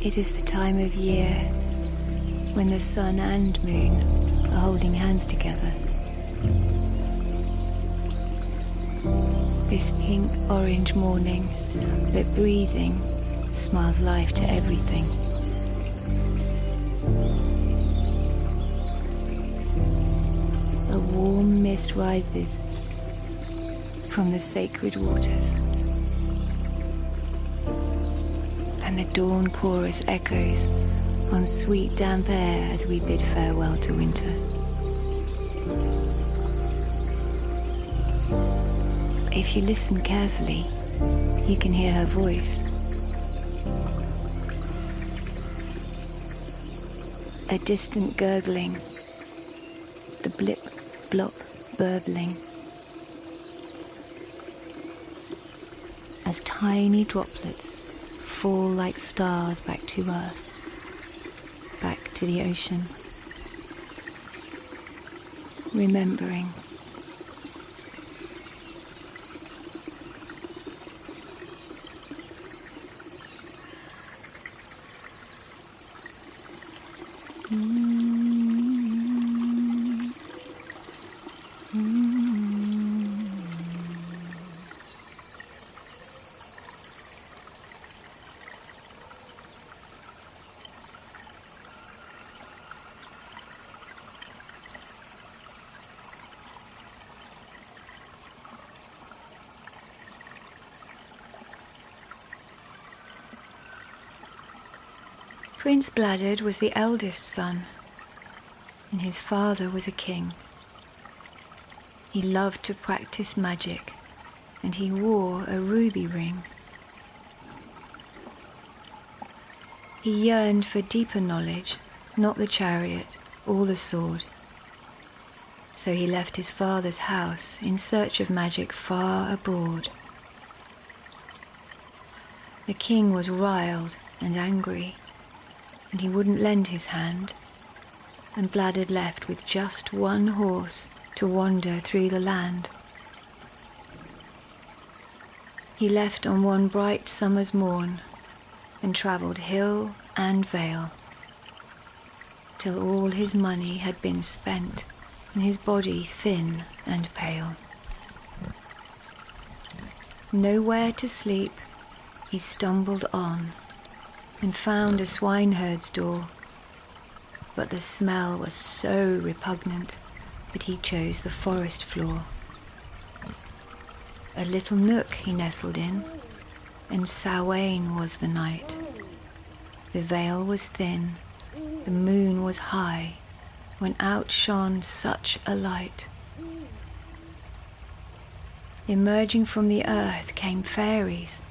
It is the time of year when the sun and moon are holding hands together. This pink-orange morning, but breathing, smiles life to everything. A warm mist rises from the sacred waters, and the dawn chorus echoes on sweet damp air as we bid farewell to winter. If you listen carefully, you can hear her voice. A distant gurgling, the blip, blop, burbling, as tiny droplets fall like stars back to earth, back to the ocean, remembering. Prince Bladud was the eldest son, and his father was a king. He loved to practice magic, and he wore a ruby ring. He yearned for deeper knowledge, not the chariot or the sword. So he left his father's house in search of magic far abroad. The king was riled and angry, and he wouldn't lend his hand, and Bladud left with just one horse to wander through the land. He left on one bright summer's morn, and travelled hill and vale, till all his money had been spent, and his body thin and pale. Nowhere to sleep, he stumbled on, and found a swineherd's door, but the smell was so repugnant that he chose the forest floor. A little nook he nestled in, and Samhain was the night. The veil was thin, the moon was high, when out shone such a light. Emerging from the earth came fairies,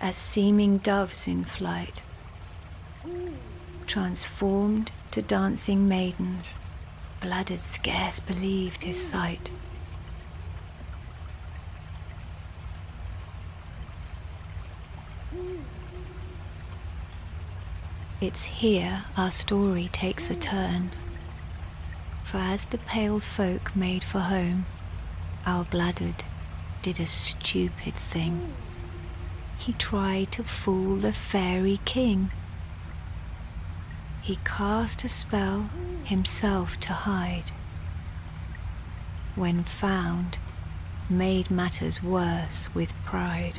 as seeming doves in flight, transformed to dancing maidens. Bladud scarce believed his sight. It's here our story takes a turn, for as the pale folk made for home, our Bladud did a stupid thing. He tried to fool the fairy king. He cast a spell himself to hide. When found, made matters worse with pride.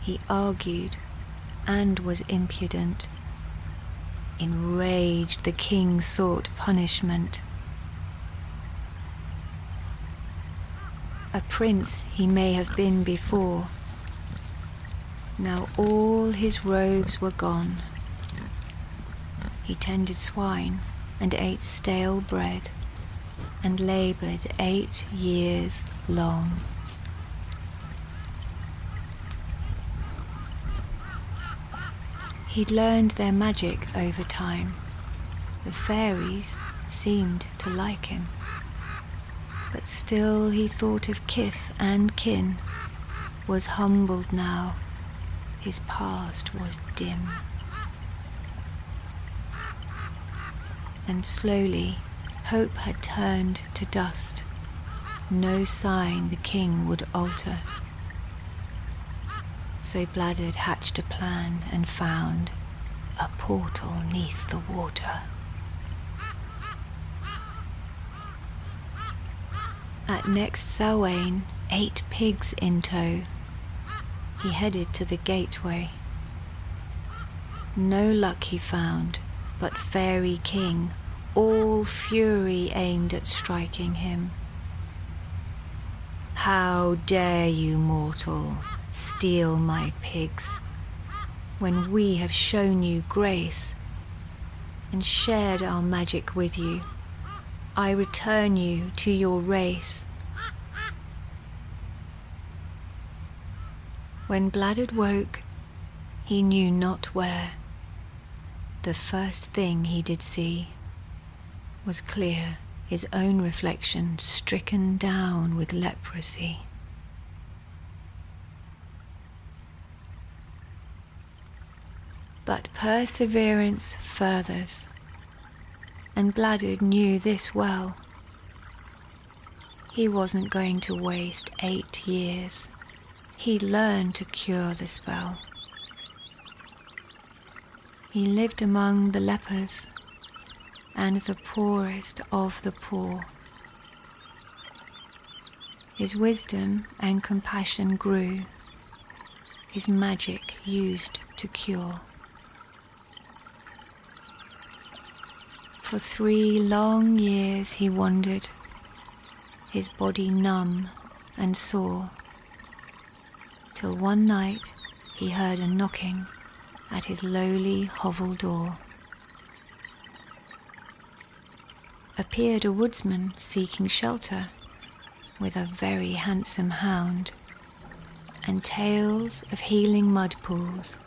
He argued and was impudent. Enraged, the king sought punishment. A prince he may have been before. Now all his robes were gone. He tended swine and ate stale bread, and laboured 8 years long. He'd learned their magic over time. The fairies seemed to like him, but still he thought of kith and kin, was humbled now, his past was dim. And slowly hope had turned to dust, no sign the king would alter. So Bladdard hatched a plan and found a portal neath the water. At next Samhain, 8 pigs in tow, he headed to the gateway. No luck he found, but Fairy King, all fury aimed at striking him. How dare you, mortal, steal my pigs, when we have shown you grace and shared our magic with you. I return you to your race. When Bladdard woke, he knew not where. The first thing he did see was clear his own reflection stricken down with leprosy. But perseverance furthers, and Bladdard knew this well. He wasn't going to waste 8 years. He'd learn to cure the spell. He lived among the lepers and the poorest of the poor. His wisdom and compassion grew, his magic used to cure. For 3 long years he wandered, his body numb and sore, till one night he heard a knocking at his lowly hovel door. Appeared a woodsman seeking shelter, with a very handsome hound, and tales of healing mud pools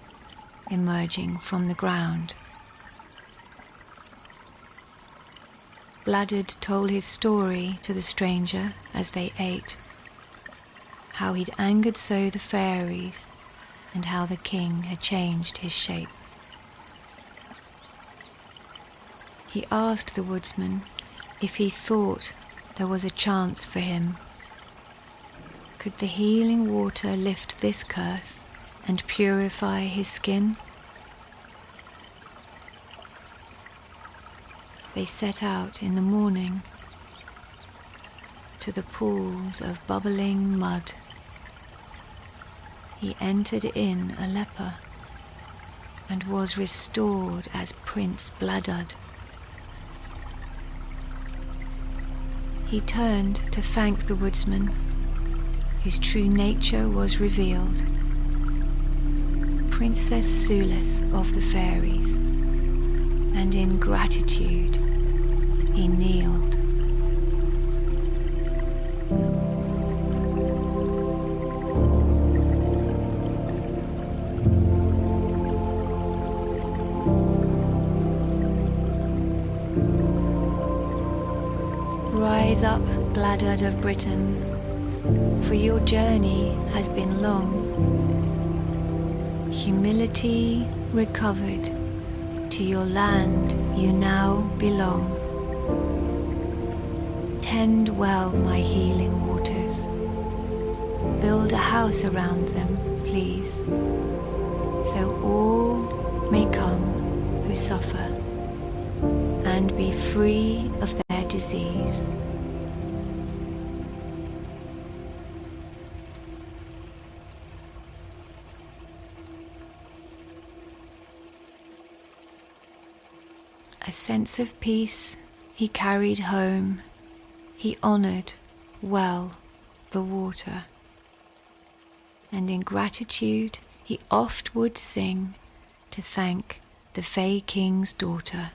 emerging from the ground. Bladdard told his story to the stranger as they ate, how he'd angered so the fairies, and how the king had changed his shape. He asked the woodsman if he thought there was a chance for him. Could the healing water lift this curse and purify his skin? They set out in the morning to the pools of bubbling mud. He entered in a leper and was restored as Prince Bladdard. He turned to thank the woodsman, whose true nature was revealed, Princess Sulis of the fairies, and in gratitude he kneeled. Rise up, Bladdard of Britain, for your journey has been long. Humility recovered, to your land you now belong. Tend well my healing waters. Build a house around them, please, so all may come who suffer and be free of their disease. A sense of peace he carried home. He honoured well the water, and in gratitude he oft would sing to thank the Fey King's daughter.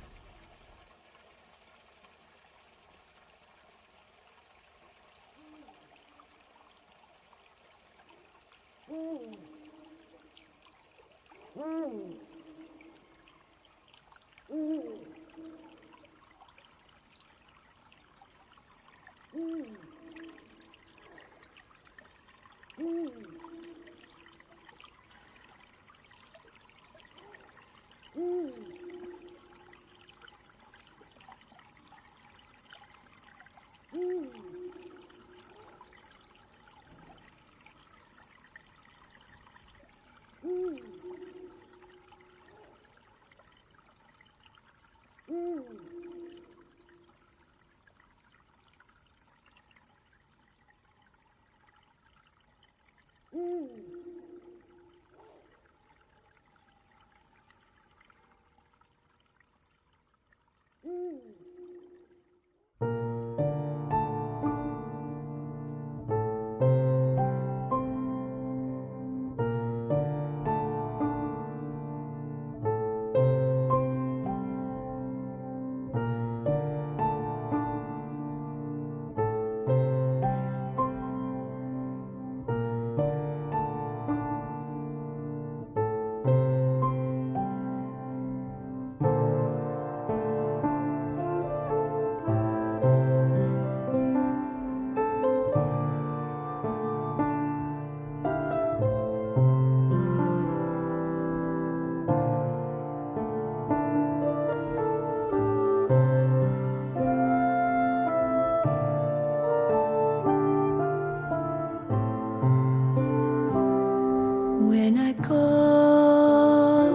when I call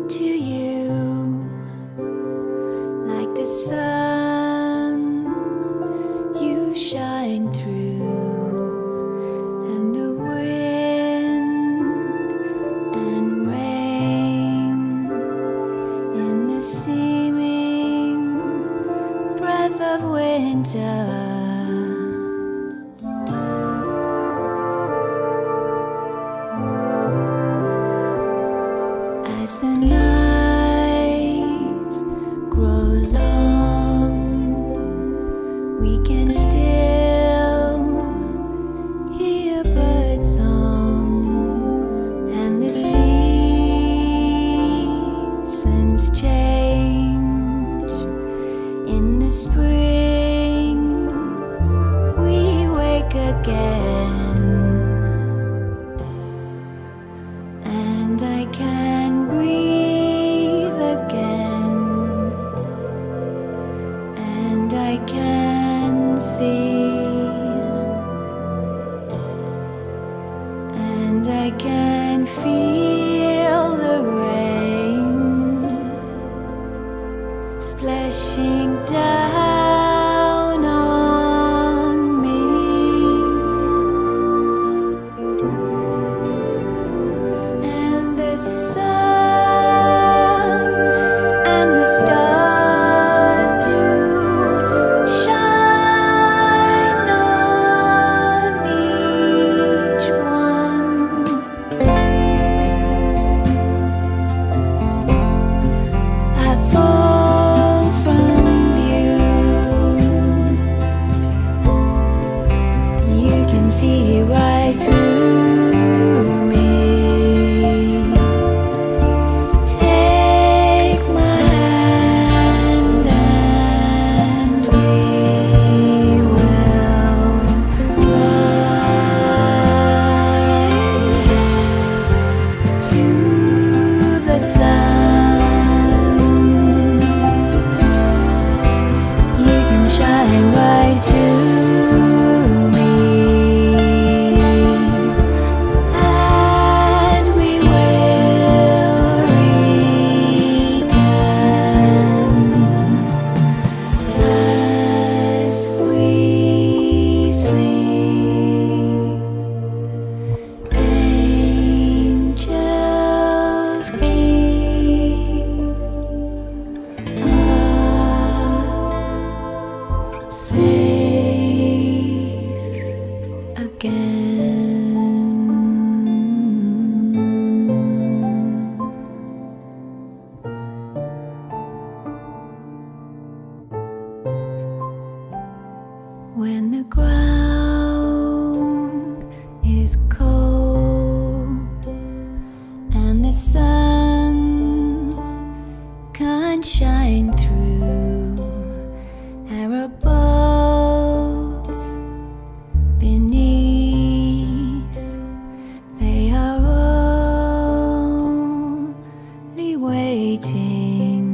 to you like the sun you shine through and the wind and rain in the seeming breath of winter. As the nights grow long, we can still hear birdsong, and the seasons change. In the spring, we wake again, and I can breathe again, and I can see, and I can feel the rain splashing down on me. And the sun and the stars do shine on each one. I fall from view. You can see right through me. Take my hand and we will fly to the sun. You can shine right through me, and we will return as we sleep. Angels keep us safe again. When the ground is cold and the sun can't shine through, our bulbs beneath, they are only waiting.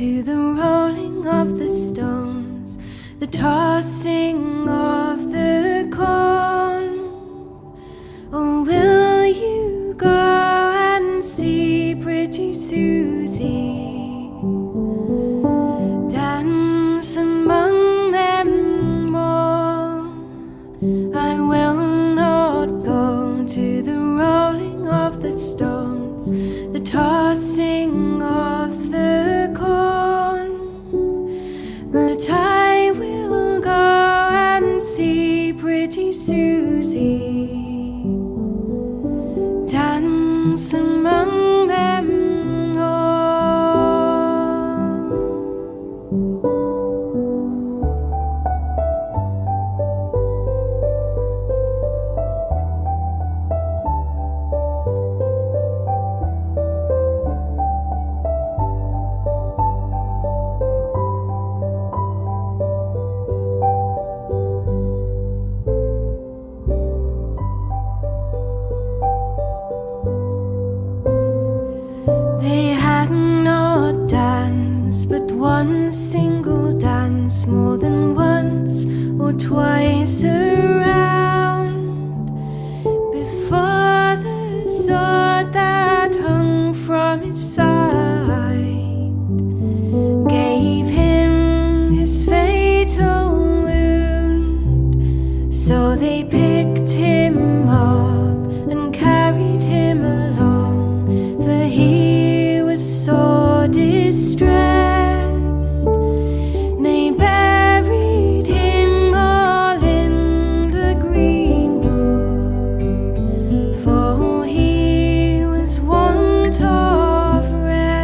to the rolling of the stones, the tossing of the corn? Or will you go and see pretty Susie dance among them all? I will not go to the rolling of the stones, the tossing of the corn, but I will go and see pretty Susie dance among them all. They had not danced but one single dance, more than once or twice around, before the sword that hung from his side gave him his fatal wound. So they picked him up and carried him along, for he was so distressed. They buried him all in the greenwood, for he was want of rest.